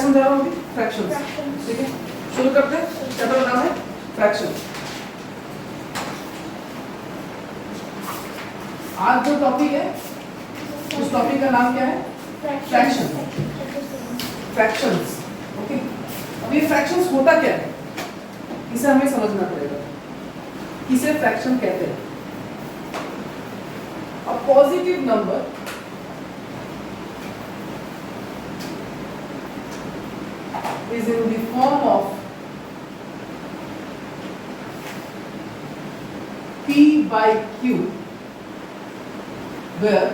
समझा रहा हूँ? फ्रैक्शंस। ठीक है, शुरू करते हैं। चैप्टर का नाम है फ्रैक्शन। आज जो टॉपिक है उस टॉपिक का नाम क्या है? फ्रैक्शन। फ्रैक्शंस। ओके, अब ये फ्रैक्शंस होता क्या है इसे हमें समझना पड़ेगा। किसे फ्रैक्शन कहते हैं? A positive number is in the form of P by Q, where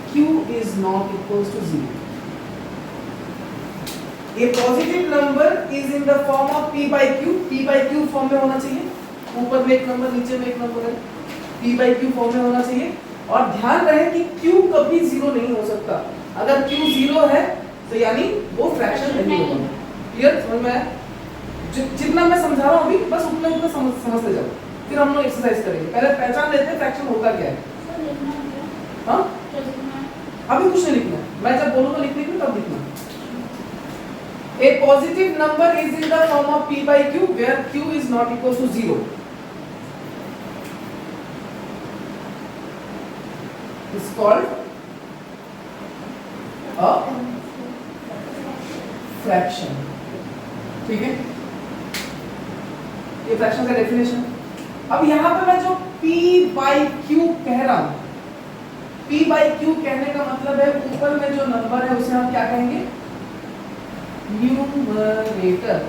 Q is not equals to 0. A positive number is in the form of P by Q. P by Q form में होना चाहिए, ऊपर में एक number नीचे में एक number है, P by Q फॉर्म में होना चाहिए। और ध्यान रहे कि Q कभी 0 नहीं हो सकता। अगर Q 0 है तो यानी वो फ्रैक्शन नहीं होगा। क्लियर, समझ में आया? जितना मैं समझा रहा हूँ अभी बस उतना उतना समझते जाओ, फिर हम लोग एक्सरसाइज करेंगे। पहले पहचान लेते हैं फ्रैक्शन होता क्या है। हाँ, अभी कुछ नहीं लिखना, मैं जब बोलूँगा लिखने के तब लिखना। A positive number is in the form of P by Q, where Q is not equal to 0. Is called a fraction. ठीक है, ये फ्रैक्शन का डेफिनेशन। अब यहाँ पे मैं जो P by Q कह रहा हूँ, P by Q कहने का मतलब है ऊपर में जो नंबर है उसे हम क्या कहेंगे? न्यूमरेटर।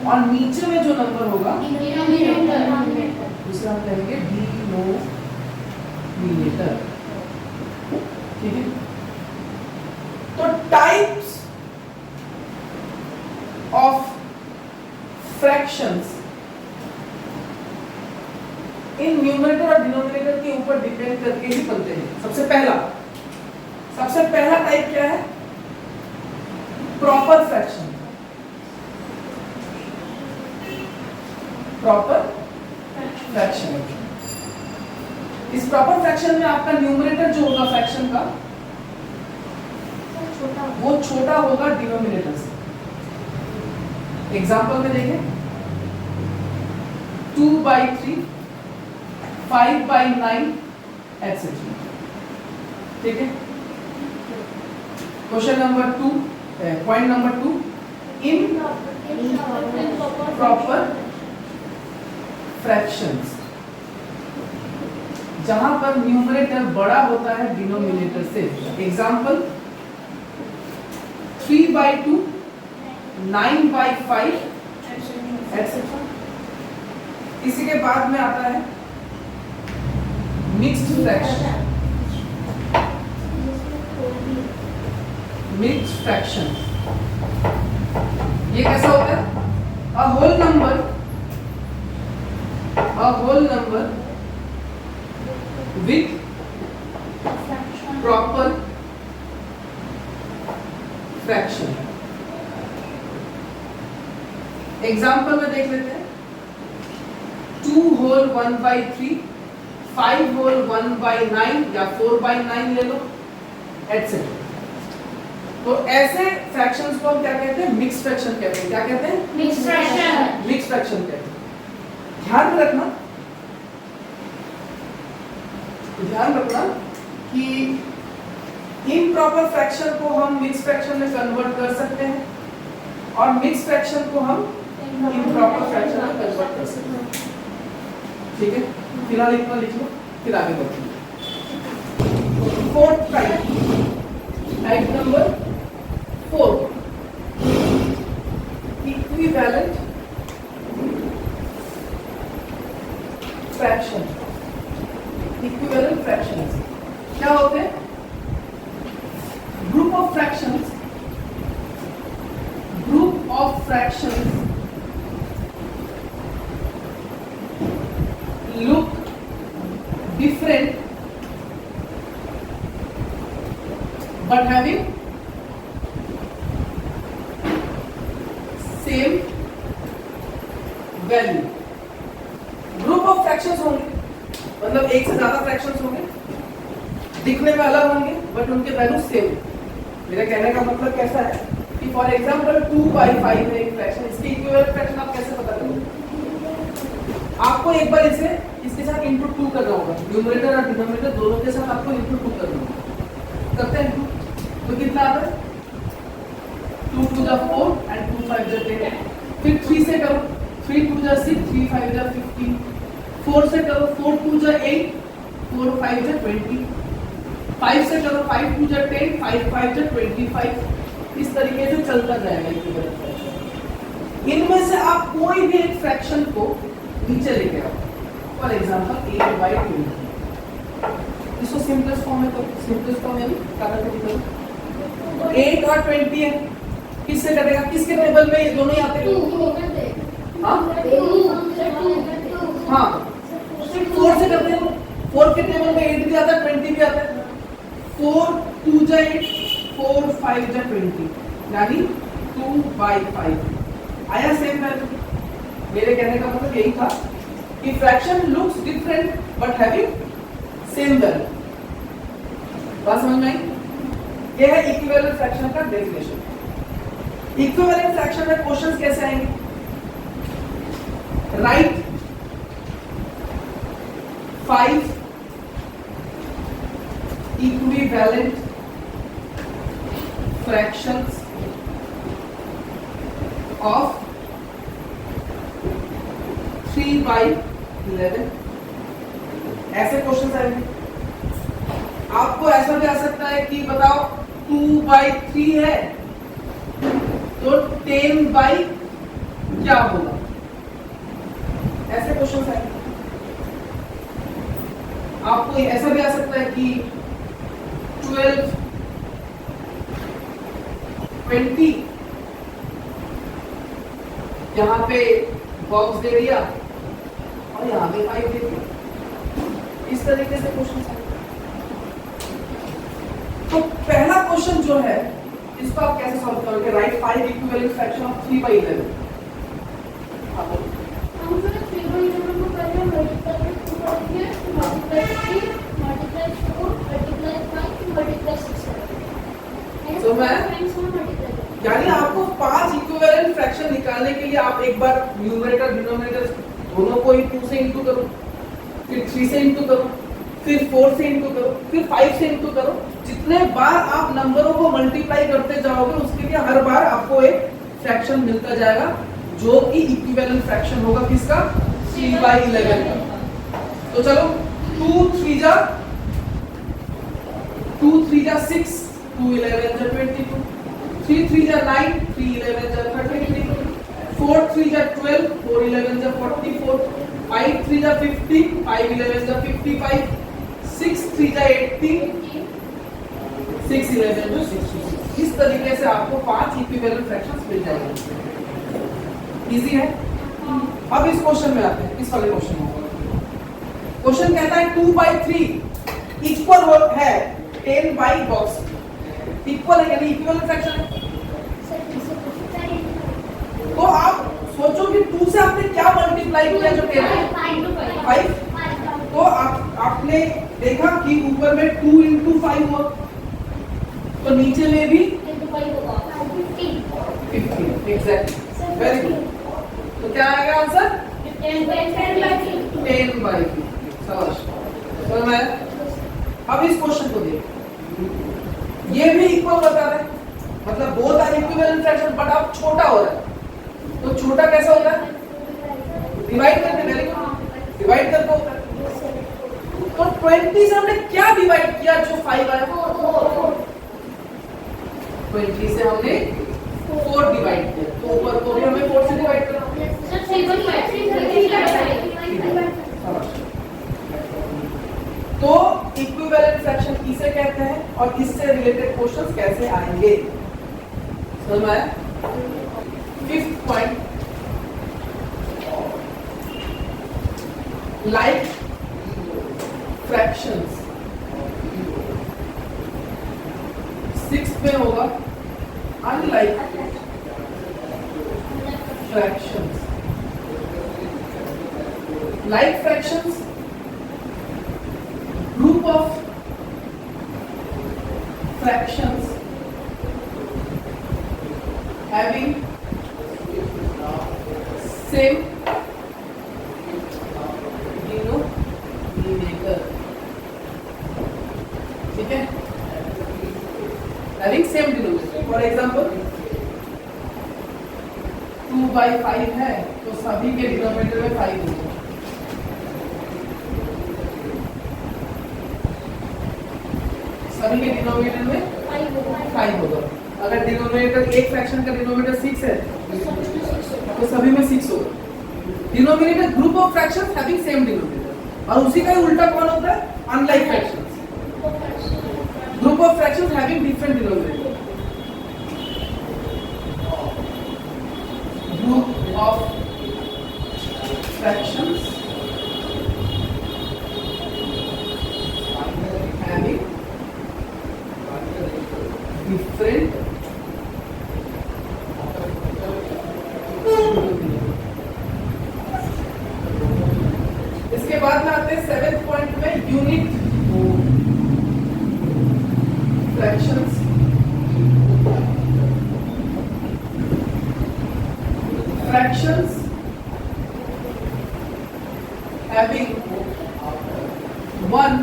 और नीचे में जो नंबर होगा उसे हम कहेंगे डिनोमिनेटर। ठीक है, तो types of fractions in numerator और डिनोमिनेटर के ऊपर डिपेंड करके ही बनते हैं। सबसे पहला टाइप क्या है? Proper fraction. प्रॉपर फ्रैक्शन, इस प्रॉपर फ्रैक्शन में आपका न्यूमरेटर जो होगा फ्रैक्शन का वो छोटा होगा डिनोमिनेटर से। एग्जांपल में देखें, 2/3, 5/9 etc. ठीक है, question number 2, point number 2, in proper fractions, जहां पर न्यूमरेटर बड़ा होता है डिनोमिनेटर से। Example 3/2, 9/5 etc. इसी के बाद में आता है मिक्स्ड फ्रैक्शन। मिक्स्ड फ्रैक्शन ये कैसा होता है? A whole number with proper fraction. Example में देख लेते हैं, 2 whole 1/3, 5 whole 1/9 या 4/9 ले लो etc. तो ऐसे फ्रैक्शंस को हम क्या कहते हैं? मिक्स्ड फ्रैक्शन कहते हैं। क्या कहते हैं? Mixed fraction. मिक्स्ड फ्रैक्शन कहते हैं। ध्यान रखना कि इम्प्रॉपर फ्रैक्शन को हम मिक्स्ड फ्रैक्शन में कन्वर्ट कर सकते हैं और मिक्स्ड फ्रैक्शन को हम इम्प्रॉपर फ्रैक्शन में कन्वर्ट कर सकते हैं। ठीक है, फिलहाल इतना लिख लो, फिर आगे बढ़ते हैं। Fourth type number 4, equivalent fraction. Equivalent fractions क्या होते हैं? Group of fractions look different but having same value. Group of fractions होंगे, मतलब एक से ज्यादा फ्रैक्शंस होंगे, दिखने में अलग होंगे बट उनके वैल्यू सेम। मेरे कहने का मतलब कैसा है कि फॉर एग्जांपल 2/5 है एक फ्रैक्शन, इसकी इक्विवेलेंट फ्रैक्शन आप कैसे पता करोगे? आपको एक बार इसे इसके साथ इनटू 2 करना होगा, न्यूमरेटर और डिनोमिनेटर दोनों के साथ आपको इनटू 2 करना होगा। करते हैं इनटू, तो कितना आता है? 2 to the 4 and 2 5 the 10। फिर 3 से करो, 3 to the 6, 3 5 the 15। 4 से करो, 4 to the 8, 4 5 the 20। 5 से करो, 5 to the 10, 5 5 the 25। इस तरीके से चलता जाएगा इक्विवेलेंट फ्रैक्शन। इनमें से आप कोई भी एक फ्रैक्शन को नीचे लेके आओ, फॉर एग्जांपल 8/20। इसको सिंपलेस्ट फॉर्म में करो, सिंपलेस्ट फॉर्म यानी काटाकाटी करो। 8 और 20 है, किससे कटेगा? किसके टेबल में ये दोनों ही आते हैं? हाँ हाँ, 4 से करते हैं। 4 के टेबल में 8 भी आता है, 20 भी आता है। 4 2 जा 8, 4 5 जा 20, यानी 2/5 आया सेम वैल्यू। मेरे कहने का मतलब यही था कि fraction looks different but having same value. बात समझ में आई? ये है इक्विवेलेंट फ्रैक्शन का डेफिनेशन। इक्विवेलेंट फ्रैक्शन में क्वेश्चंस कैसे आएंगे? Right 5 equivalent fractions of 3/11। ऐसे क्वेश्चंस आएंगे। आपको ऐसा भी आ सकता है कि बताओ 2/3 है तो 10/, क्या होगा? ऐसे क्वेश्चन आएंगे। आपको ऐसा भी आ सकता है कि 12 20, यहां पे बॉक्स दे दिया और यहां पे 5 दे दिया। इस तरीके से क्वेश्चन आएंगे। तो पहला क्वेश्चन जो है इसको आप कैसे सॉल्व करोगे? Right 5 equivalent fraction of 3/11। आप बोलो। हम जो 3/11 को पहले मल्टीप्लाई करेंगे, मल्टीप्लाई 3, मल्टीप्लाई 4, मल्टीप्लाई 5, मल्टीप्लाई 6 करेंगे। तो मैं यानी आपको 5 इक्विवेलेंट फ्रैक्शन निकालने के लिए आप एक बार न्यूमरेटर डिनोमिनेटर दोनों को ही 2 से इंटू करो, फिर 3 से इंटू करो, फिर 4 से इंटू करो, फिर 5 से इंटू करो। जितने बार आप नंबरों को मल्टीप्लाई करते जाओगे उसके लिए हर बार आपको एक फ्रैक्शन मिलता जाएगा जो कि इक्विवेलेंट फ्रैक्शन होगा किसका? 3/11 का। तो चलो 2 3 जा 6, 2 11 जा 22, 3 3 जा 9, 3 11 जा 33, 4 3 जा 12, 4 11 जा 44, 5 3 जा 50, 5 11 जा 55, 6 3 जा 80, 6 11 जो 66। इस तरीके से आपको 5 इक्विवेलेंट फ्रैक्शंस मिल जाएंगे। इजी है। अब इस क्वेश्चन में आते हैं, इस वाले क्वेश्चन में। क्वेश्चन कहता है 2/3 इक्वल है 10/box। इक्वल है यानी इक्विवेलेंट फ्रैक्शन है। तो आप सोचो कि 2 से आपने क्या मल्टीप्लाई किया जो 10 है? 5। तो आपने देखा कि ऊपर में 2 into 5 हुआ, तो नीचे में भी 15। Exactly, very good. तो क्या आएगा आंसर? 10/3। समझ में? अब इस क्वेश्चन को देखिए, ये भी इक्वल बता रहे हैं, मतलब both are equivalent fraction but अब छोटा हो रहा है। तो छोटा कैसा होता है? डिवाइड करके। वेरी गुड, डिवाइड करके होता है। तो 20 से हमने क्या डिवाइड किया जो 5 आया? 20 से हमने 4 डिवाइड किया, तो ऊपर को भी हमें 4 से डिवाइड करना। तो इक्विवेलेंट फ्रैक्शन किसे कहते हैं और इससे रिलेटेड क्वेश्चंस कैसे आएंगे? समझ में आया? 5th point, like fractions. 6th में होगा unlike fractions. Like fractions group of fractions having same denominator, ठीक है, having same denominator. For example 2/5 है तो सभी के डिनोमिनेटर में 5 होगा, सभी के डिनोमिनेटर में 5 होगा. अगर डिनोमिनेटर एक फ्रैक्शन का डिनोमिनेटर 6 है तो सभी में 6 होगा. Denominator group of fractions having same denominator. और उसी का ही उल्टा कौन होता है? Unlike fractions. Group of fractions having different denominator. Group of fractions having different इसके बाद में आते हैं 7th पॉइंट में unit fractions. Fractions having one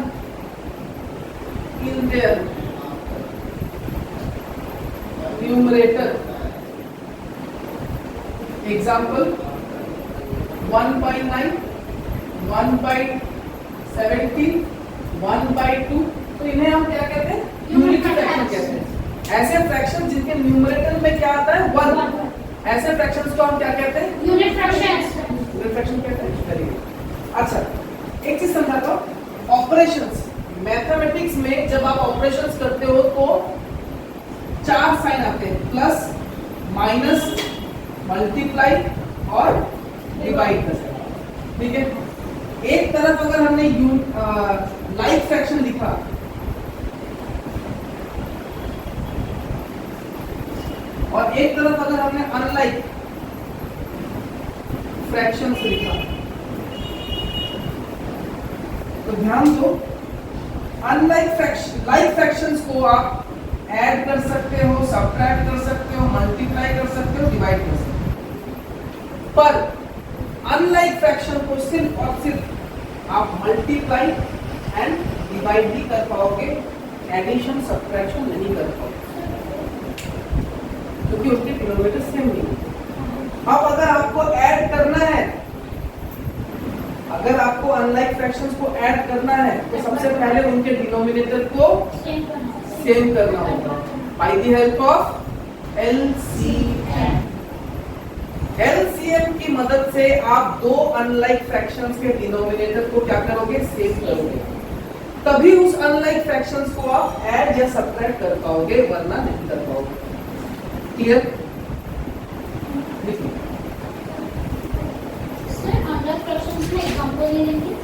in their numerator. Example 1/9, 1/17, 1/2. तो इन्हें हम क्या कहते हैं? यूनिट फ्रैक्शन कहते हैं. ऐसे फ्रैक्शन जिनके न्यूमरेटर में क्या आता है? 1. ऐसे फ्रैक्शंस को हम क्या कहते हैं? Unit fractions. यूनिट फ्रैक्शन कहते हैं. Very good. अच्छा, एक चीज समझाता हूँ. ऑपरेशंस मैथमेटिक्स में जब आप ऑपरेशंस करते हो तो 4 साइन आते हैं, प्लस, माइनस, मल्टीप्लाई और डिवाइड कर सकते हैं. ठीक है. एक तरफ अगर हमने लाइक फ्रैक्शन लिखा और एक तरफ अगर हमने अनलाइक फ्रैक्शंस लिखा तो ध्यान दो, अनलाइक लाइक फ्रैक्शंस को आप ऐड कर सकते हो, सब्ट्रैक्ट कर सकते हो, मल्टीप्लाई कर सकते हो, डिवाइड कर सकते हो. पर अनलाइक फ्रैक्शन को सिर्फ और सिर्फ आप मल्टीप्लाई एंड डिवाइड ही कर पाओगे, एडिशन सब्ट्रैक्शन नहीं कर पाओगे, क्योंकि उनके डिनोमिनेटर सेम नहीं. अब अगर आपको ऐड करना है, अगर आपको अनलाइक फ्रैक्शंस को ऐड करना है तो सबसे पहले उनके डिनोमिनेटर को सेम करना होगा by the help of LCM. LCM की मदद से आप दो अनलाइक फ्रैक्शंस के डिनोमिनेटर को क्या करोगे? सेम करोगे. तभी उस अनलाइक फ्रैक्शंस को आप ऐड या सब्ट्रैक्ट कर पाओगे, वरना नहीं कर पाओगे. क्लियर? सर अनलाइक फ्रैक्शंस में एग्जांपल ले लेंगे.